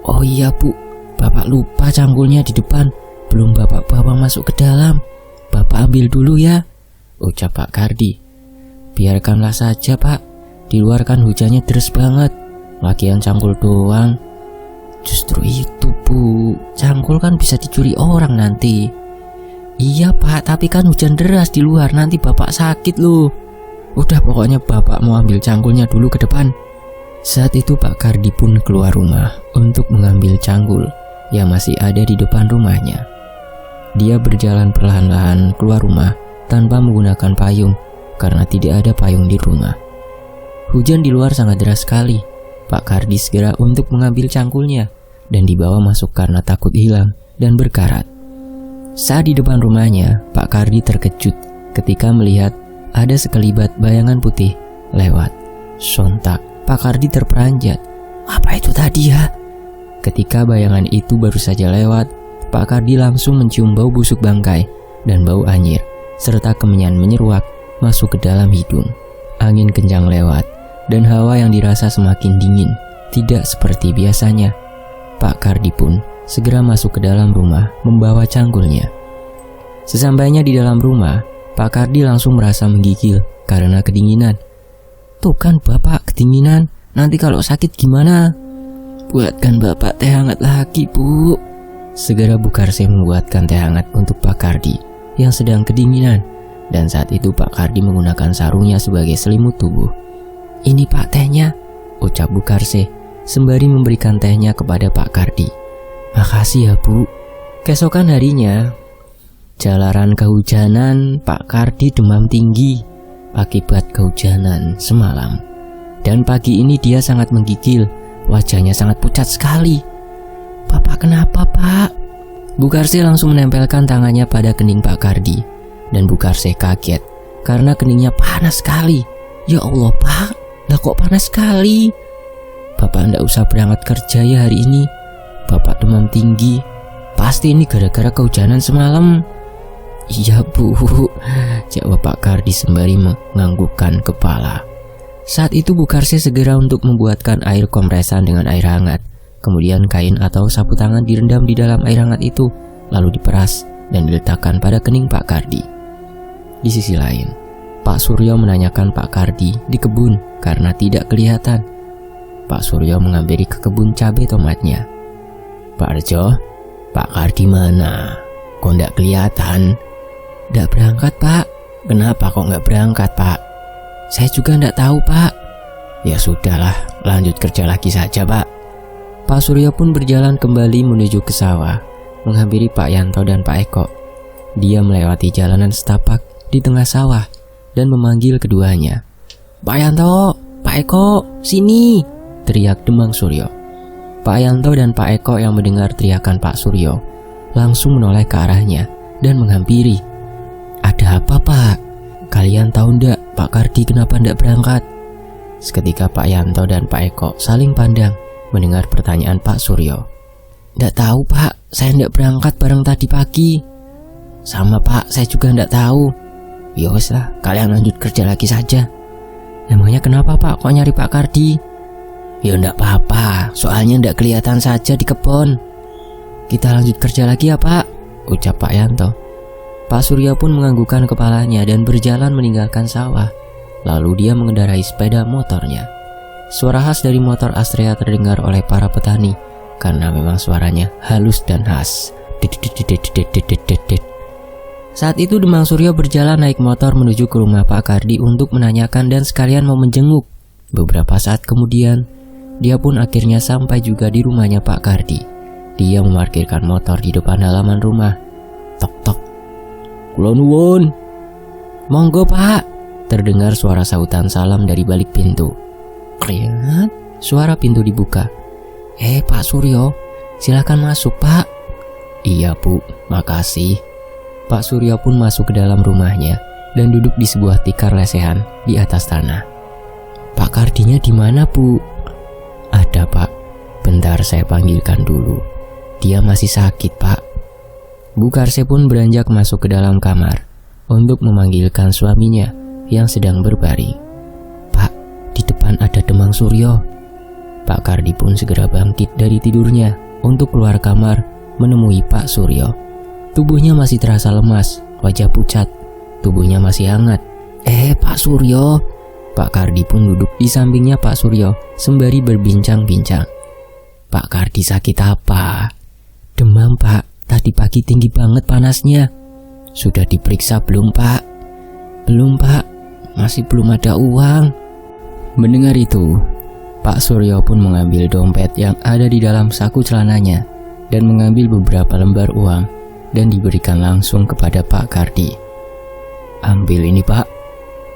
"Oh iya Bu, Bapak lupa cangkulnya di depan, belum Bapak bawa masuk ke dalam. Bapak ambil dulu ya," ucap Pak Kardi. "Biarkanlah saja Pak, di luar kan hujannya deras banget, lagian cangkul doang." "Justru itu Bu, cangkul kan bisa dicuri orang nanti." "Iya Pak, tapi kan hujan deras di luar, nanti Bapak sakit loh." "Udah pokoknya Bapak mau ambil cangkulnya dulu ke depan." Saat itu Pak Kardi pun keluar rumah untuk mengambil cangkul yang masih ada di depan rumahnya. Dia berjalan perlahan-lahan keluar rumah tanpa menggunakan payung karena tidak ada payung di rumah. Hujan di luar sangat deras sekali. Pak Kardi segera untuk mengambil cangkulnya dan dibawa masuk karena takut hilang dan berkarat. Saat di depan rumahnya, Pak Kardi terkejut ketika melihat ada sekelibat bayangan putih lewat. Sontak Pak Kardi terperanjat. "Apa itu tadi ya?" Ketika bayangan itu baru saja lewat, Pak Kardi langsung mencium bau busuk bangkai dan bau anyir, serta kemenyan menyeruak masuk ke dalam hidung. Angin kencang lewat, dan hawa yang dirasa semakin dingin, tidak seperti biasanya. Pak Kardi pun segera masuk ke dalam rumah membawa cangkulnya. Sesampainya di dalam rumah, Pak Kardi langsung merasa menggigil karena kedinginan. "Tuh kan Bapak kedinginan, nanti kalau sakit gimana?" "Buatkan Bapak teh hangat lagi Bu." Segera Bu Karse membuatkan teh hangat untuk Pak Kardi yang sedang kedinginan, dan saat itu Pak Kardi menggunakan sarungnya sebagai selimut tubuh. "Ini Pak tehnya," ucap Bu Karse sembari memberikan tehnya kepada Pak Kardi. "Makasih ya Bu." Keesokan harinya, jalaran kehujanan, Pak Kardi demam tinggi akibat kehujanan semalam. Dan pagi ini dia sangat menggigil, wajahnya sangat pucat sekali. "Bapak kenapa, Pak?" Bu Karse langsung menempelkan tangannya pada kening Pak Kardi. Dan Bu Karse kaget karena keningnya panas sekali. "Ya Allah, Pak, lah kok panas sekali? Bapak ndak usah berangkat kerja ya hari ini. Bapak demam tinggi. Pasti ini gara-gara kehujanan semalam." "Iya, Bu," jawab Pak Kardi sembari menganggukkan kepala. Saat itu Bu Karse segera untuk membuatkan air kompresan dengan air hangat. Kemudian kain atau sapu tangan direndam di dalam air hangat itu, lalu diperas dan diletakkan pada kening Pak Kardi. Di sisi lain, Pak Suryo menanyakan Pak Kardi di kebun karena tidak kelihatan. Pak Suryo menghampiri ke kebun cabai tomatnya. "Pak Rejo, Pak Kardi mana? Kok ndak kelihatan?" "Ndak berangkat, Pak." "Kenapa kok nggak berangkat, Pak?" "Saya juga ndak tahu, Pak." "Ya sudahlah, lanjut kerja lagi saja, Pak." Pak Suryo pun berjalan kembali menuju ke sawah, menghampiri Pak Yanto dan Pak Eko. Dia melewati jalanan setapak di tengah sawah dan memanggil keduanya. "Pak Yanto, Pak Eko, sini!" teriak Demang Suryo. Pak Yanto dan Pak Eko yang mendengar teriakan Pak Suryo langsung menoleh ke arahnya dan menghampiri. "Ada apa, Pak? Kalian tahu ndak Pak Kardi kenapa ndak berangkat?" Seketika Pak Yanto dan Pak Eko saling pandang mendengar pertanyaan Pak Suryo. "Ndak tahu, Pak, saya ndak berangkat bareng tadi pagi." "Sama, Pak, saya juga ndak tahu." "Ya wes lah, kalian lanjut kerja lagi saja." "Namanya kenapa, Pak, kok nyari Pak Kardi?" "Ya ndak apa-apa, soalnya ndak kelihatan saja di kebun." "Kita lanjut kerja lagi ya, Pak," ucap Pak Yanto. Pak Suryo pun menganggukkan kepalanya dan berjalan meninggalkan sawah. Lalu dia mengendarai sepeda motornya. Suara khas dari motor Astrea terdengar oleh para petani karena memang suaranya halus dan khas. Saat itu Demang Suryo berjalan naik motor menuju ke rumah Pak Kardi untuk menanyakan dan sekalian mau menjenguk. Beberapa saat kemudian, dia pun akhirnya sampai juga di rumahnya Pak Kardi. Dia memarkirkan motor di depan halaman rumah. Tok tok. "Kula nuwun." "Monggo, Pak," terdengar suara sautan salam dari balik pintu. Kriat, suara pintu dibuka. Pak Suryo, silakan masuk, Pak." "Iya, Bu, makasih." Pak Suryo pun masuk ke dalam rumahnya dan duduk di sebuah tikar lesehan di atas tanah. "Pak Kardinya di mana, Bu?" "Ada, Pak. Bentar saya panggilkan dulu. Dia masih sakit, Pak." Bu Karse pun beranjak masuk ke dalam kamar untuk memanggilkan suaminya yang sedang berbaring. "Pak, di depan ada Demang Suryo." Pak Kardi pun segera bangkit dari tidurnya untuk keluar kamar menemui Pak Suryo. Tubuhnya masih terasa lemas, wajah pucat, tubuhnya masih hangat. Pak Suryo." Pak Kardi pun duduk di sampingnya Pak Suryo sembari berbincang-bincang. "Pak Kardi sakit apa?" "Demam, Pak. Tadi pagi tinggi banget panasnya." "Sudah diperiksa belum, Pak?" "Belum, Pak. Masih belum ada uang." Mendengar itu, Pak Suryo pun mengambil dompet yang ada di dalam saku celananya dan mengambil beberapa lembar uang dan diberikan langsung kepada Pak Kardi. "Ambil ini, Pak,"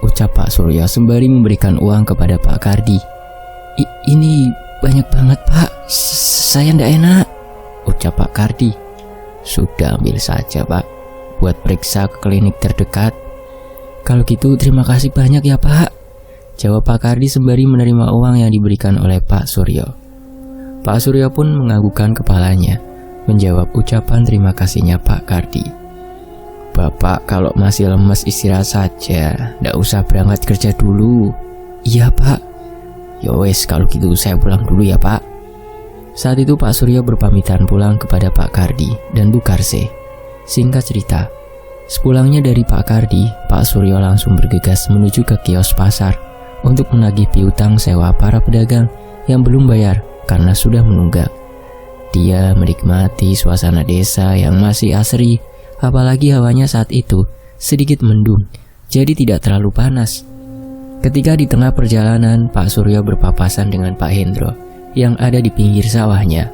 ucap Pak Suryo sembari memberikan uang kepada Pak Kardi. Ini banyak banget, Pak. Saya ndak enak," ucap Pak Kardi. "Sudah, ambil saja, Pak, buat periksa ke klinik terdekat." "Kalau gitu terima kasih banyak ya, Pak," jawab Pak Kardi sembari menerima uang yang diberikan oleh Pak Suryo. Pak Suryo pun menganggukkan kepalanya, menjawab ucapan terima kasihnya Pak Kardi. "Bapak kalau masih lemes istirahat saja, ndak usah berangkat kerja dulu." "Iya, Pak." "Yowes, kalau gitu saya pulang dulu ya, Pak." Saat itu Pak Suryo berpamitan pulang kepada Pak Kardi dan Bu Karse. Singkat cerita, sepulangnya dari Pak Kardi, Pak Suryo langsung bergegas menuju ke kios pasar untuk menagih piutang sewa para pedagang yang belum bayar karena sudah menunggak. Dia menikmati suasana desa yang masih asri, apalagi hawanya saat itu sedikit mendung, jadi tidak terlalu panas. Ketika di tengah perjalanan, Pak Suryo berpapasan dengan Pak Hendro yang ada di pinggir sawahnya.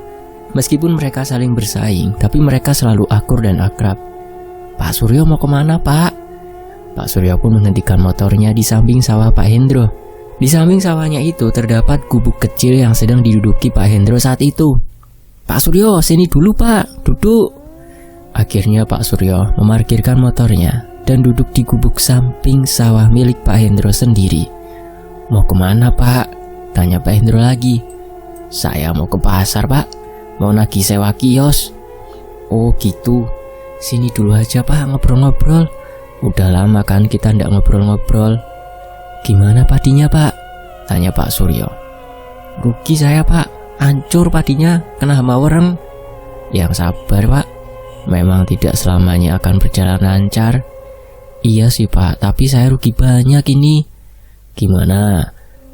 Meskipun mereka saling bersaing, tapi mereka selalu akur dan akrab. "Pak Suryo mau kemana, Pak?" Pak Suryo pun menghentikan motornya di samping sawah Pak Hendro Di samping sawahnya itu terdapat gubuk kecil yang sedang diduduki Pak Hendro saat itu. "Pak Suryo, sini dulu Pak, duduk." Akhirnya Pak Suryo memarkirkan motornya dan duduk di gubuk samping sawah milik Pak Hendro sendiri. "Mau kemana Pak?" tanya Pak Hendro lagi. "Saya mau ke pasar Pak, mau nagih sewa kios." "Oh gitu, sini dulu aja Pak ngobrol-ngobrol. Udah lama kan kita ndak ngobrol-ngobrol." "Gimana padinya Pak?" tanya Pak Suryo. "Rugi saya Pak, hancur padinya, kena hama wereng." "Yang sabar Pak, memang tidak selamanya akan berjalan lancar." "Iya sih Pak, tapi saya rugi banyak ini." "Gimana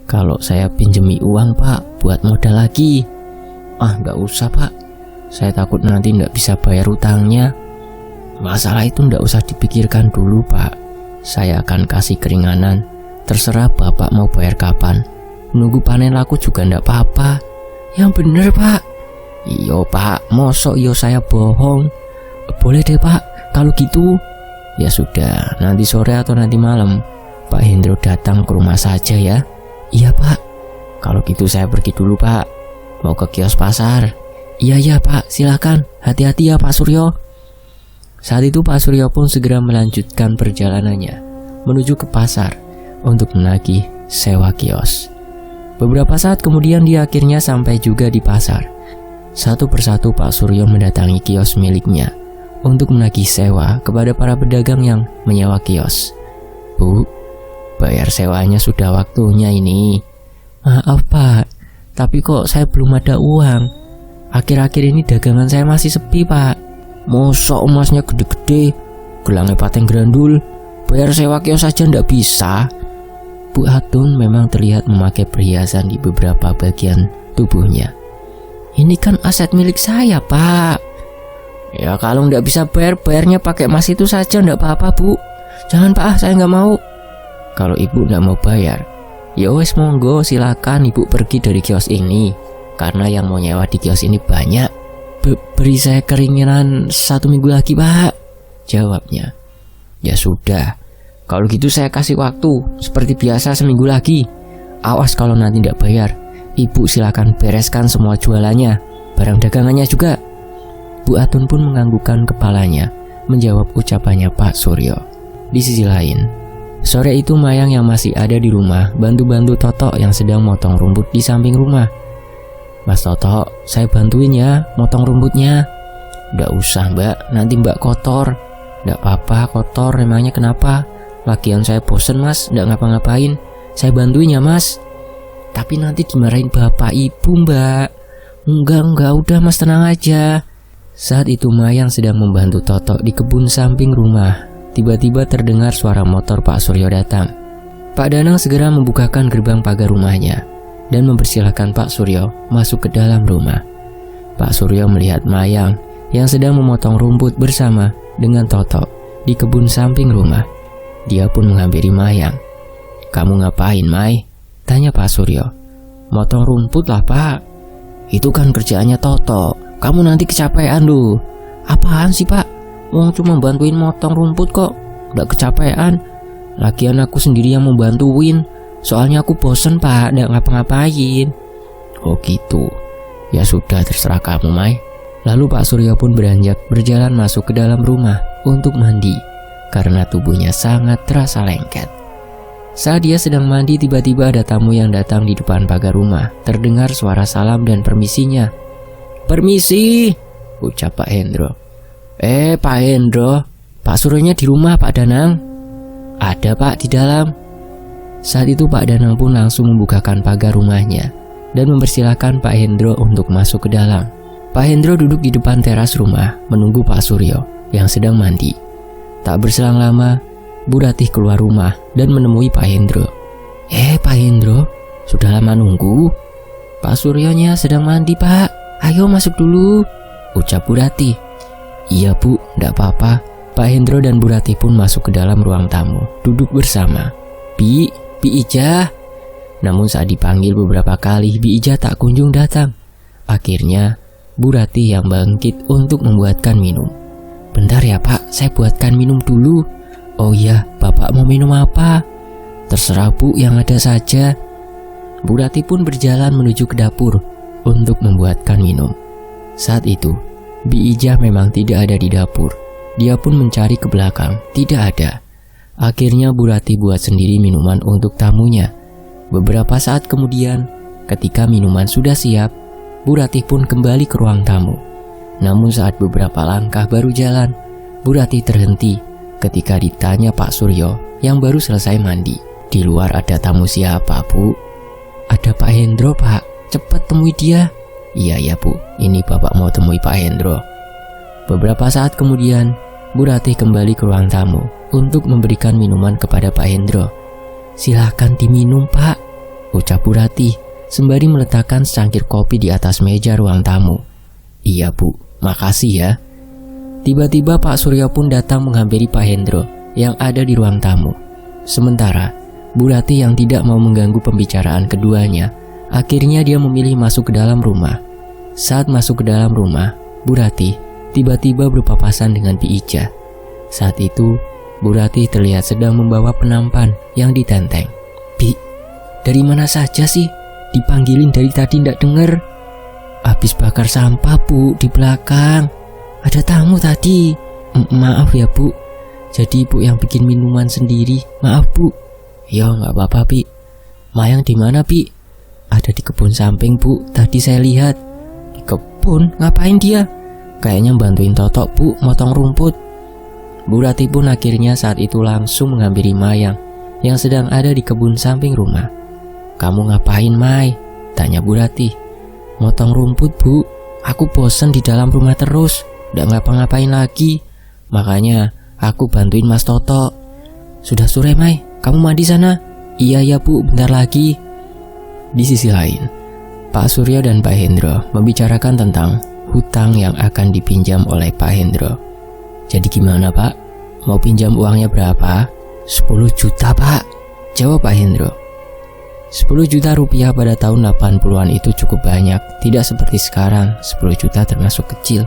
kalau saya pinjemi uang Pak buat modal lagi?" "Ah nggak usah Pak, saya takut nanti nggak bisa bayar utangnya." "Masalah itu nggak usah dipikirkan dulu Pak, saya akan kasih keringanan. Terserah Bapak mau bayar kapan, nunggu panen laku juga ndak apa-apa." "Yang bener Pak." "Iyo Pak, mosok yo saya bohong." "Boleh deh Pak, kalau gitu." "Ya sudah, nanti sore atau nanti malam Pak Hendro datang ke rumah saja ya." "Iya Pak." "Kalau gitu saya pergi dulu Pak, mau ke kios pasar." Iya Pak, silakan, hati-hati ya Pak Suryo." Saat itu Pak Suryo pun segera melanjutkan perjalanannya menuju ke pasar untuk menagih sewa kios. Beberapa saat kemudian dia akhirnya sampai juga di pasar. Satu persatu Pak Suryo mendatangi kios miliknya untuk menagih sewa kepada para pedagang yang menyewa kios. "Bu, bayar sewanya sudah waktunya ini." "Maaf Pak, tapi kok saya belum ada uang. Akhir-akhir ini dagangan saya masih sepi Pak." "Mosok emasnya gede-gede, gelangnya pateng grandul, bayar sewa kios saja ndak bisa?" Bu Atun memang terlihat memakai perhiasan di beberapa bagian tubuhnya. "Ini kan aset milik saya Pak." "Ya kalau nggak bisa bayarnya pakai emas itu saja nggak apa-apa Bu." "Jangan Pak, saya nggak mau." "Kalau ibu nggak mau bayar, ya wes monggo silakan ibu pergi dari kios ini, karena yang mau nyewa di kios ini banyak." Beri saya keringanan 1 minggu lagi Pak," jawabnya. "Ya sudah, kalau gitu saya kasih waktu seperti biasa 1 minggu lagi. Awas kalau nanti tidak bayar, ibu silakan bereskan semua jualannya, barang dagangannya juga." Bu Atun pun menganggukkan kepalanya menjawab ucapannya Pak Suryo. Di sisi lain, sore itu Mayang yang masih ada di rumah bantu-bantu Totok yang sedang motong rumput di samping rumah. "Mas Totok, saya bantuin ya motong rumputnya." "Nggak usah Mbak, nanti Mbak kotor." "Nggak apa-apa kotor, emangnya kenapa? Lagian saya bosen Mas, nggak ngapa-ngapain. Saya bantuin ya Mas." "Tapi nanti dimarahin bapak ibu Mbak." Enggak, udah Mas tenang aja." Saat itu Mayang sedang membantu Totok di kebun samping rumah. Tiba-tiba terdengar suara motor Pak Suryo datang. Pak Danang segera membukakan gerbang pagar rumahnya dan mempersilahkan Pak Suryo masuk ke dalam rumah. Pak Suryo melihat Mayang yang sedang memotong rumput bersama dengan Totok di kebun samping rumah. Dia pun menghampiri Mayang. "Kamu ngapain May?" tanya Pak Suryo. "Motong rumput lah Pak." "Itu kan kerjaannya Totok, kamu nanti kecapean loh." "Apaan sih Pak? Wong cuma bantuin motong rumput kok, nggak kecapean. Lagian aku sendiri yang membantuin, soalnya aku bosen Pak, nggak ngapa-ngapain." "Oh gitu, ya sudah terserah kamu May." Lalu Pak Suryo pun beranjak berjalan masuk ke dalam rumah untuk mandi, karena tubuhnya sangat terasa lengket. Saat dia sedang mandi, tiba-tiba ada tamu yang datang di depan pagar rumah. Terdengar suara salam dan permisinya. "Permisi," ucap Pak Hendro. Pak Hendro, Pak Suryonya di rumah Pak Danang?" "Ada Pak, di dalam." Saat itu Pak Danang pun langsung membukakan pagar rumahnya dan mempersilahkan Pak Hendro untuk masuk ke dalam. Pak Hendro duduk di depan teras rumah menunggu Pak Suryo yang sedang mandi. Tak berselang lama, Bu Ratih keluar rumah dan menemui Pak Hendro. Pak Hendro, sudah lama nunggu." "Pak Suryonya sedang mandi Pak, ayo masuk dulu," ucap Bu Ratih. "Iya Bu, ndak apa-apa." Pak Hendro dan Bu Ratih pun masuk ke dalam ruang tamu, duduk bersama. Bi Ijah." Namun saat dipanggil beberapa kali, Bi Ijah tak kunjung datang. Akhirnya Bu Ratih yang bangkit untuk membuatkan minum. "Bentar ya Pak, saya buatkan minum dulu." "Oh iya, Bapak mau minum apa?" "Terserah Bu, yang ada saja." Bu Ratih pun berjalan menuju ke dapur untuk membuatkan minum. Saat itu, Bi Ijah memang tidak ada di dapur. Dia pun mencari ke belakang, tidak ada. Akhirnya Bu Ratih buat sendiri minuman untuk tamunya. Beberapa saat kemudian, ketika minuman sudah siap, Bu Ratih pun kembali ke ruang tamu. Namun saat beberapa langkah baru jalan, Bu Ratih terhenti ketika ditanya Pak Suryo yang baru selesai mandi. "Di luar ada tamu siapa, Bu?" "Ada Pak Hendro, Pak. Cepat temui dia." "Iya ya, Bu. Ini Bapak mau temui Pak Hendro." Beberapa saat kemudian, Bu Ratih kembali ke ruang tamu untuk memberikan minuman kepada Pak Hendro. "Silahkan diminum, Pak," ucap Bu Ratih sembari meletakkan secangkir kopi di atas meja ruang tamu. "Iya, Bu. Makasih ya." Tiba-tiba Pak Suryo pun datang menghampiri Pak Hendro yang ada di ruang tamu. Sementara Bu Ratih yang tidak mau mengganggu pembicaraan keduanya, akhirnya dia memilih masuk ke dalam rumah. Saat masuk ke dalam rumah, Bu Ratih tiba-tiba berpapasan dengan Bi Ijah. Saat itu, Bu Ratih terlihat sedang membawa penampan yang ditenteng. "Bi, dari mana saja sih? Dipanggilin dari tadi ndak denger." "Habis bakar sampah, Bu, di belakang. Ada tamu tadi." Maaf ya, Bu. Jadi Ibu yang bikin minuman sendiri. Maaf, Bu." "Ya, nggak apa-apa, Bi." "Mayang di mana, Bi?" "Ada di kebun samping, Bu. Tadi saya lihat." "Di kebun? Ngapain dia?" "Kayaknya bantuin Totok, Bu, motong rumput." Bu Ratih pun akhirnya saat itu langsung menghampiri Mayang yang sedang ada di kebun samping rumah. "Kamu ngapain, Mai?" tanya Bu Ratih. "Motong rumput, Bu. Aku bosen di dalam rumah terus. Nggak ngapa-ngapain lagi. Makanya aku bantuin Mas Toto." "Sudah sore, Mai. Kamu mandi sana?" "Iya ya, Bu, bentar lagi." Di sisi lain, Pak Suryo dan Pak Hendro membicarakan tentang hutang yang akan dipinjam oleh Pak Hendro. "Jadi gimana, Pak? Mau pinjam uangnya berapa?" "10 juta, Pak," jawab Pak Hendro. 10 juta rupiah pada tahun 80-an itu cukup banyak. Tidak seperti sekarang, 10 juta termasuk kecil.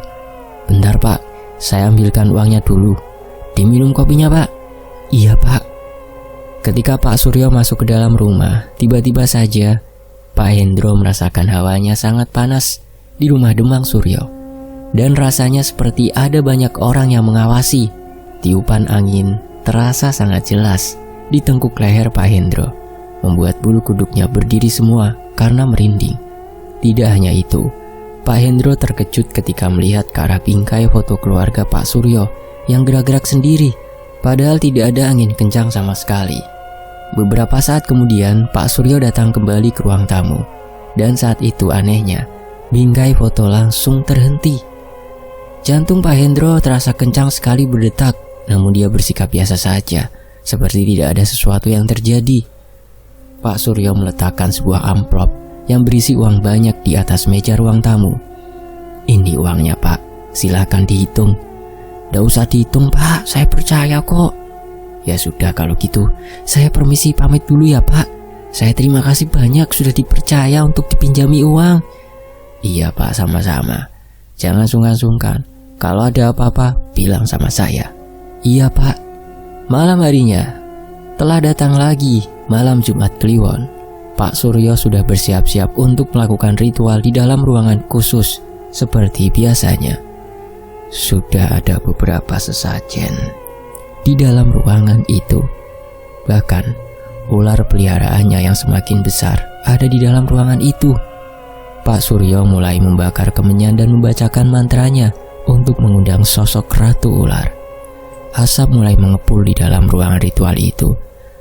"Bentar, Pak. Saya ambilkan uangnya dulu." "Diminum kopinya, Pak." "Iya, Pak." Ketika Pak Suryo masuk ke dalam rumah, tiba-tiba saja Pak Hendro merasakan hawanya sangat panas di rumah Demang Suryo. Dan rasanya seperti ada banyak orang yang mengawasi. Tiupan angin terasa sangat jelas di tengkuk leher Pak Hendro, membuat bulu kuduknya berdiri semua karena merinding. Tidak hanya itu, Pak Hendro terkejut ketika melihat ke arah bingkai foto keluarga Pak Suryo yang gerak-gerak sendiri, padahal tidak ada angin kencang sama sekali. Beberapa saat kemudian, Pak Suryo datang kembali ke ruang tamu. Dan saat itu anehnya, bingkai foto langsung terhenti. Jantung Pak Hendro terasa kencang sekali berdetak, namun dia bersikap biasa saja, seperti tidak ada sesuatu yang terjadi. Pak Suryo meletakkan sebuah amplop yang berisi uang banyak di atas meja ruang tamu. "Ini uangnya, Pak. Silakan dihitung." "Nggak usah dihitung, Pak. Saya percaya kok." "Ya sudah kalau gitu, saya permisi pamit dulu ya, Pak. Saya terima kasih banyak sudah dipercaya untuk dipinjami uang." "Iya, Pak, sama-sama. Jangan sungkan-sungkan. Kalau ada apa-apa, bilang sama saya." "Iya, Pak." Malam harinya telah datang lagi, malam Jumat Kliwon. Pak Suryo sudah bersiap-siap untuk melakukan ritual di dalam ruangan khusus seperti biasanya. Sudah ada beberapa sesajen di dalam ruangan itu. Bahkan ular peliharaannya yang semakin besar ada di dalam ruangan itu. Pak Suryo mulai membakar kemenyan dan membacakan mantranya untuk mengundang sosok Ratu Ular. Asap mulai mengepul di dalam ruangan ritual itu,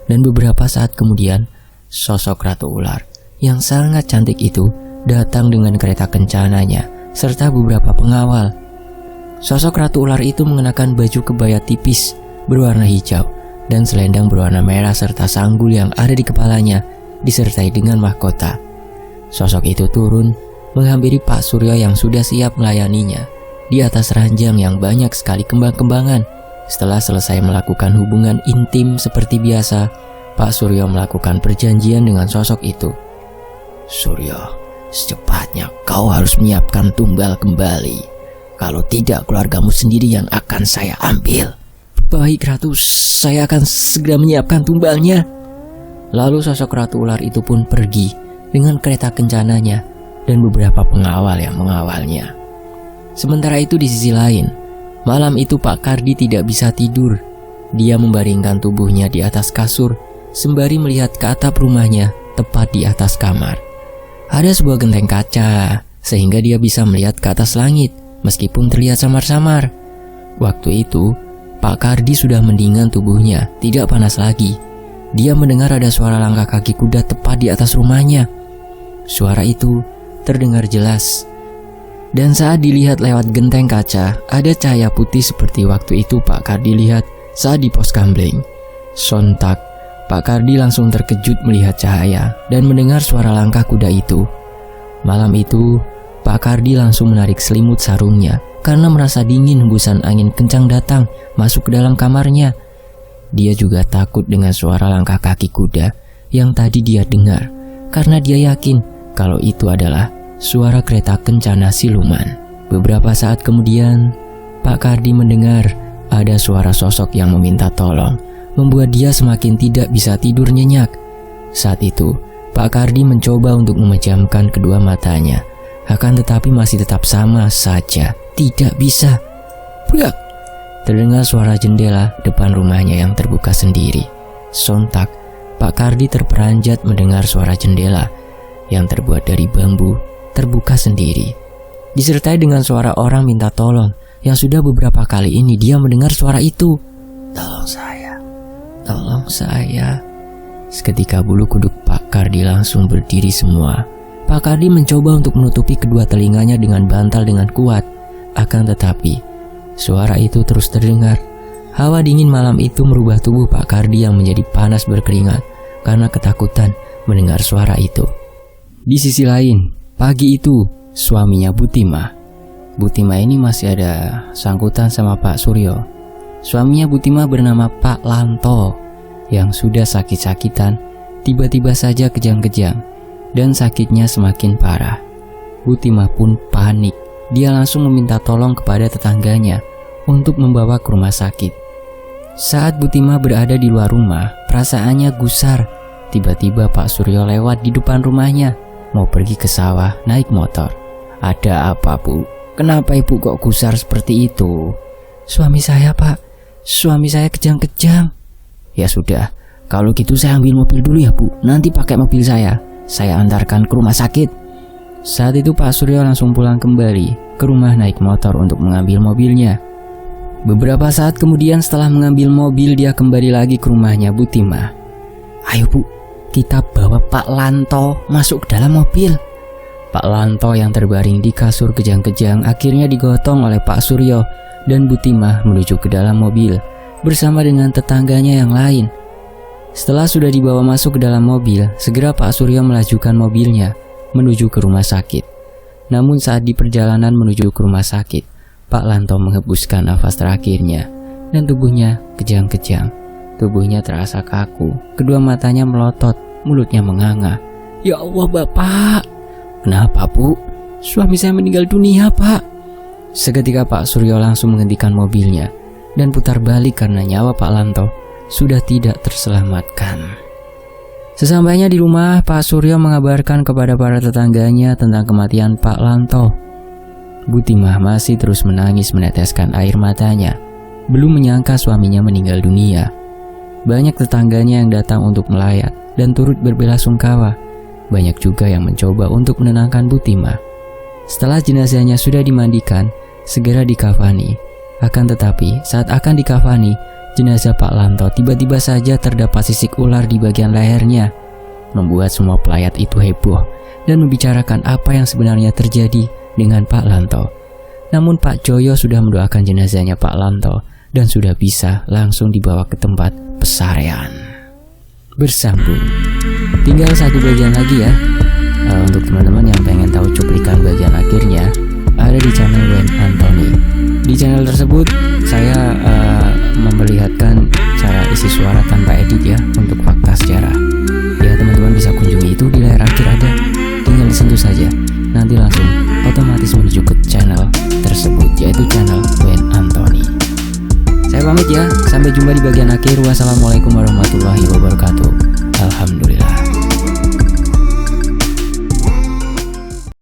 dan beberapa saat kemudian sosok Ratu Ular yang sangat cantik itu datang dengan kereta kencananya serta beberapa pengawal. Sosok Ratu Ular itu mengenakan baju kebaya tipis berwarna hijau dan selendang berwarna merah serta sanggul yang ada di kepalanya disertai dengan mahkota. Sosok itu turun menghampiri Pak Suryo yang sudah siap melayaninya di atas ranjang yang banyak sekali kembang-kembangan. Setelah selesai melakukan hubungan intim seperti biasa, Pak Suryo melakukan perjanjian dengan sosok itu. "Suryo, secepatnya kau harus menyiapkan tumbal kembali. Kalau tidak, keluargamu sendiri yang akan saya ambil." "Baik Ratu, saya akan segera menyiapkan tumbalnya." Lalu sosok Ratu Ular itu pun pergi dengan kereta kencananya dan beberapa pengawal yang mengawalnya. Sementara itu di sisi lain, malam itu Pak Kardi tidak bisa tidur. Dia membaringkan tubuhnya di atas kasur sembari melihat ke atap rumahnya tepat di atas kamar. Ada sebuah genteng kaca sehingga dia bisa melihat ke atas langit meskipun terlihat samar-samar. Waktu itu Pak Kardi sudah mendingan tubuhnya, tidak panas lagi. Dia mendengar ada suara langkah kaki kuda tepat di atas rumahnya. Suara itu terdengar jelas. Dan saat dilihat lewat genteng kaca, ada cahaya putih seperti waktu itu Pak Kardi lihat saat di pos kamling. Sontak, Pak Kardi langsung terkejut melihat cahaya dan mendengar suara langkah kuda itu. Malam itu, Pak Kardi langsung menarik selimut sarungnya karena merasa dingin hembusan angin kencang datang masuk ke dalam kamarnya. Dia juga takut dengan suara langkah kaki kuda yang tadi dia dengar karena dia yakin kalau itu adalah suara kereta kencana siluman. Beberapa saat kemudian, Pak Kardi mendengar ada suara sosok yang meminta tolong, membuat dia semakin tidak bisa tidur nyenyak. Saat itu, Pak Kardi mencoba untuk memejamkan kedua matanya, akan tetapi masih tetap sama saja, tidak bisa. Brak! Terdengar suara jendela depan rumahnya yang terbuka sendiri. Sontak, Pak Kardi terperanjat mendengar suara jendela yang terbuat dari bambu terbuka sendiri, disertai dengan suara orang minta tolong yang sudah beberapa kali ini dia mendengar suara itu. Tolong saya, tolong saya. Seketika bulu kuduk Pak Kardi langsung berdiri semua. Pak Kardi mencoba untuk menutupi kedua telinganya dengan bantal dengan kuat, akan tetapi suara itu terus terdengar. Hawa dingin malam itu merubah tubuh Pak Kardi yang menjadi panas berkeringat karena ketakutan mendengar suara itu. Di sisi lain, pagi itu suaminya Butimah. Butimah ini masih ada sangkutan sama Pak Suryo. Suaminya Butimah bernama Pak Lanto yang sudah sakit-sakitan, tiba-tiba saja kejang-kejang dan sakitnya semakin parah. Butimah pun panik. Dia langsung meminta tolong kepada tetangganya untuk membawa ke rumah sakit. Saat Butimah berada di luar rumah, perasaannya gusar. Tiba-tiba Pak Suryo lewat di depan rumahnya, mau pergi ke sawah naik motor. Ada apa, Bu? Kenapa Ibu kok gusar seperti itu? Suami saya, Pak. Suami saya kejang-kejang. Ya sudah, kalau gitu saya ambil mobil dulu ya, Bu. Nanti pakai mobil saya antarkan ke rumah sakit. Saat itu Pak Suryo langsung pulang kembali ke rumah naik motor untuk mengambil mobilnya. Beberapa saat kemudian setelah mengambil mobil, dia kembali lagi ke rumahnya Butimah. Ayo Bu, kita bawa Pak Lanto masuk ke dalam mobil. Pak Lanto yang terbaring di kasur kejang-kejang akhirnya digotong oleh Pak Suryo dan Butimah menuju ke dalam mobil bersama dengan tetangganya yang lain. Setelah sudah dibawa masuk ke dalam mobil, segera Pak Suryo melajukan mobilnya menuju ke rumah sakit. Namun saat di perjalanan menuju ke rumah sakit, Pak Lanto menghembuskan nafas terakhirnya dan tubuhnya kejang-kejang. Tubuhnya terasa kaku, kedua matanya melotot, mulutnya menganga. Ya Allah Bapak, kenapa Bu? Suami saya meninggal dunia Pak. Seketika Pak Suryo langsung menghentikan mobilnya dan putar balik karena nyawa Pak Lanto sudah tidak terselamatkan. Sesampainya di rumah, Pak Suryo mengabarkan kepada para tetangganya tentang kematian Pak Lanto. Butimah masih terus menangis meneteskan air matanya, belum menyangka suaminya meninggal dunia. Banyak tetangganya yang datang untuk melayat dan turut berbelasungkawa. Banyak juga yang mencoba untuk menenangkan Butimah. Setelah jenazahnya sudah dimandikan, segera dikafani. Akan tetapi, saat akan dikafani, jenazah Pak Lanto tiba-tiba saja terdapat sisik ular di bagian lehernya, membuat semua pelayat itu heboh dan membicarakan apa yang sebenarnya terjadi dengan Pak Lanto. Namun Pak Joyo sudah mendoakan jenazahnya Pak Lanto dan sudah bisa langsung dibawa ke tempat pesarian. Bersambung. Tinggal satu bagian lagi ya. Untuk teman-teman yang pengen tahu cuplikan bagian akhirnya, ada di channel Wayne Anthony. Di channel tersebut saya memperlihatkan cara isi suara tanpa edit ya, untuk fakta sejarah. Ya teman-teman bisa kunjungi itu di layar akhir ada. Tinggal disentuh saja, nanti langsung otomatis menuju ke channel tersebut, yaitu channel Wayne Anthony. Saya pamit ya, sampai jumpa di bagian akhir. Wassalamualaikum warahmatullahi wabarakatuh. Alhamdulillah.